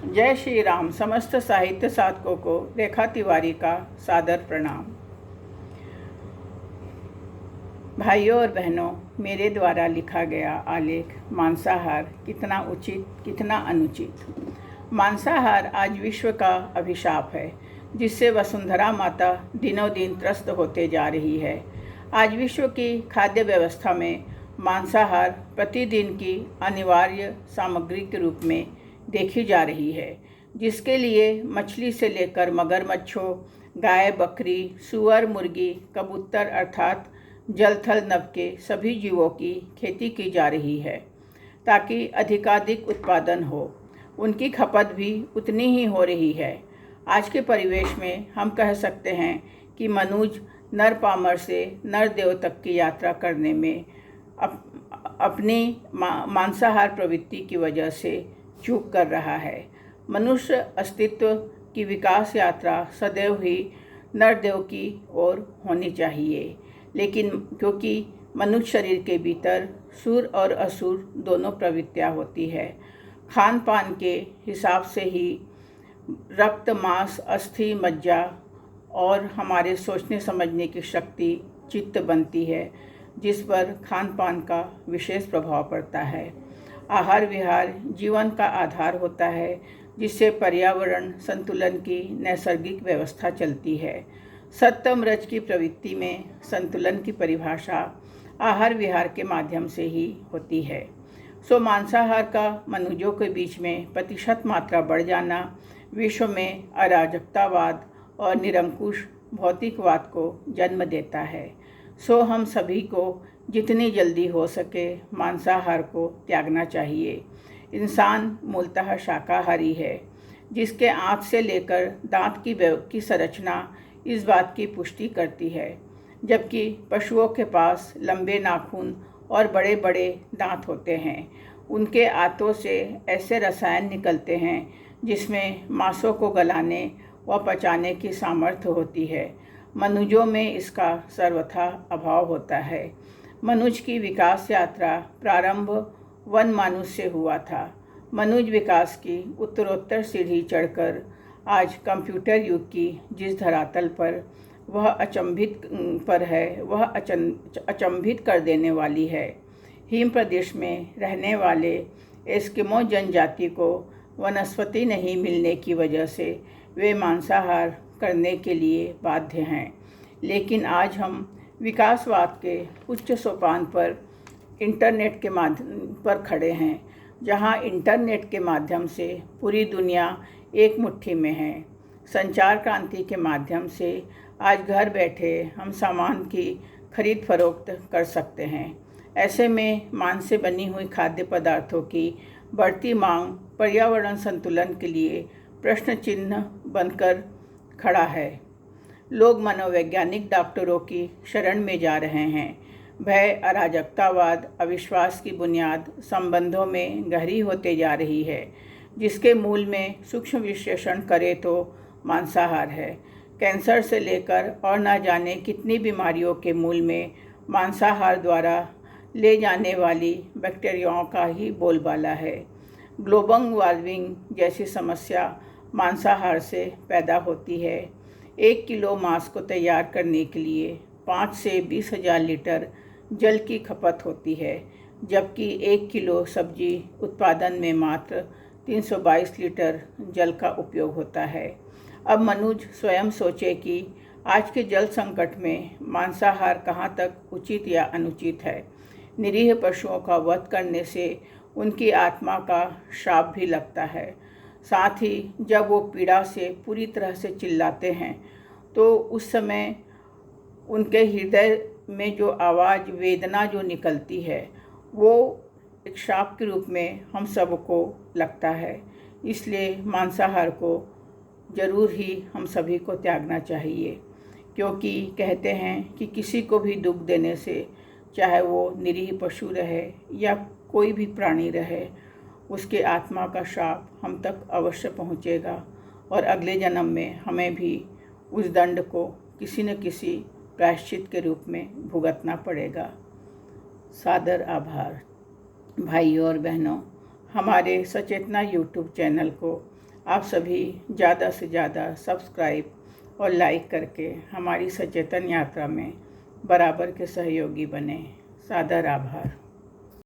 जय श्री राम। समस्त साहित्य साधकों को रेखा तिवारी का सादर प्रणाम। भाइयों और बहनों, मेरे द्वारा लिखा गया आलेख मांसाहार कितना उचित कितना अनुचित। मांसाहार आज विश्व का अभिशाप है, जिससे वसुंधरा माता दिनों दिन त्रस्त होते जा रही है। आज विश्व की खाद्य व्यवस्था में मांसाहार प्रतिदिन की अनिवार्य सामग्री के रूप में देखी जा रही है, जिसके लिए मछली से लेकर मगरमच्छों, गाय, बकरी, सुअर, मुर्गी, कबूतर अर्थात जल थल नभ के सभी जीवों की खेती की जा रही है, ताकि अधिकाधिक उत्पादन हो। उनकी खपत भी उतनी ही हो रही है। आज के परिवेश में हम कह सकते हैं कि मनुज नर पामर से नर देव तक की यात्रा करने में अपनी मांसाहार प्रवृत्ति की वजह से चूक कर रहा है। मनुष्य अस्तित्व की विकास यात्रा सदैव ही नरदेव की ओर होनी चाहिए, लेकिन क्योंकि मनुष्य शरीर के भीतर सुर और असुर दोनों प्रवृत्तियाँ होती है, खान पान के हिसाब से ही रक्त, मांस, अस्थि, मज्जा और हमारे सोचने समझने की शक्ति चित्त बनती है, जिस पर खान पान का विशेष प्रभाव पड़ता है। आहार विहार जीवन का आधार होता है, जिससे पर्यावरण संतुलन की नैसर्गिक व्यवस्था चलती है। सत्यम रज की प्रवृत्ति में संतुलन की परिभाषा आहार विहार के माध्यम से ही होती है। सो मांसाहार का मनुष्यों के बीच में प्रतिशत मात्रा बढ़ जाना विश्व में अराजकतावाद और निरंकुश भौतिकवाद को जन्म देता है। सो हम सभी को जितनी जल्दी हो सके मांसाहार को त्यागना चाहिए। इंसान मूलतः शाकाहारी है, जिसके आँख से लेकर दांत की संरचना इस बात की पुष्टि करती है, जबकि पशुओं के पास लंबे नाखून और बड़े बड़े दांत होते हैं। उनके आंतों से ऐसे रसायन निकलते हैं जिसमें मांसों को गलाने व पचाने की सामर्थ्य होती है। मनुष्यों में इसका सर्वथा अभाव होता है। मनुष्य की विकास यात्रा प्रारंभ वन मानुष से हुआ था। मनुष्य विकास की उत्तरोत्तर सीढ़ी चढ़कर आज कंप्यूटर युग की जिस धरातल पर वह अचंभित कर देने वाली है। हिम प्रदेश में रहने वाले एस्किमो जनजाति को वनस्पति नहीं मिलने की वजह से वे मांसाहार करने के लिए बाध्य हैं। लेकिन आज हम विकासवाद के उच्च सोपान पर इंटरनेट के माध्यम पर खड़े हैं, जहां इंटरनेट के माध्यम से पूरी दुनिया एक मुट्ठी में है। संचार क्रांति के माध्यम से आज घर बैठे हम सामान की खरीद फरोख्त कर सकते हैं। ऐसे में मांस से बनी हुई खाद्य पदार्थों की बढ़ती मांग पर्यावरण संतुलन के लिए प्रश्न चिन्ह बनकर खड़ा है। लोग मनोवैज्ञानिक डॉक्टरों की शरण में जा रहे हैं। भय, अराजकतावाद, अविश्वास की बुनियाद संबंधों में गहरी होते जा रही है, जिसके मूल में सूक्ष्म विश्लेषण करें तो मांसाहार है। कैंसर से लेकर और न जाने कितनी बीमारियों के मूल में मांसाहार द्वारा ले जाने वाली बैक्टीरियाओं का ही बोलबाला है। ग्लोबल वार्मिंग जैसी समस्या मांसाहार से पैदा होती है। 1 किलो मांस को तैयार करने के लिए 5 से 20,000 लीटर जल की खपत होती है, जबकि 1 किलो सब्जी उत्पादन में मात्र 322 लीटर जल का उपयोग होता है। अब मनुष्य स्वयं सोचे कि आज के जल संकट में मांसाहार कहाँ तक उचित या अनुचित है। निरीह पशुओं का वध करने से उनकी आत्मा का श्राप भी लगता है। साथ ही जब वो पीड़ा से पूरी तरह से चिल्लाते हैं, तो उस समय उनके हृदय में जो आवाज़, वेदना जो निकलती है, वो एक श्राप के रूप में हम सबको लगता है। इसलिए मांसाहार को ज़रूर ही हम सभी को त्यागना चाहिए, क्योंकि कहते हैं कि किसी को भी दुख देने से, चाहे वो निरीह पशु रहे या कोई भी प्राणी रहे, उसके आत्मा का श्राप हम तक अवश्य पहुँचेगा और अगले जन्म में हमें भी उस दंड को किसी न किसी प्रायश्चित के रूप में भुगतना पड़ेगा। सादर आभार। भाइयों और बहनों, हमारे सचेतना यूट्यूब चैनल को आप सभी ज़्यादा से ज़्यादा सब्सक्राइब और लाइक करके हमारी सचेतन यात्रा में बराबर के सहयोगी बने। सादर आभार।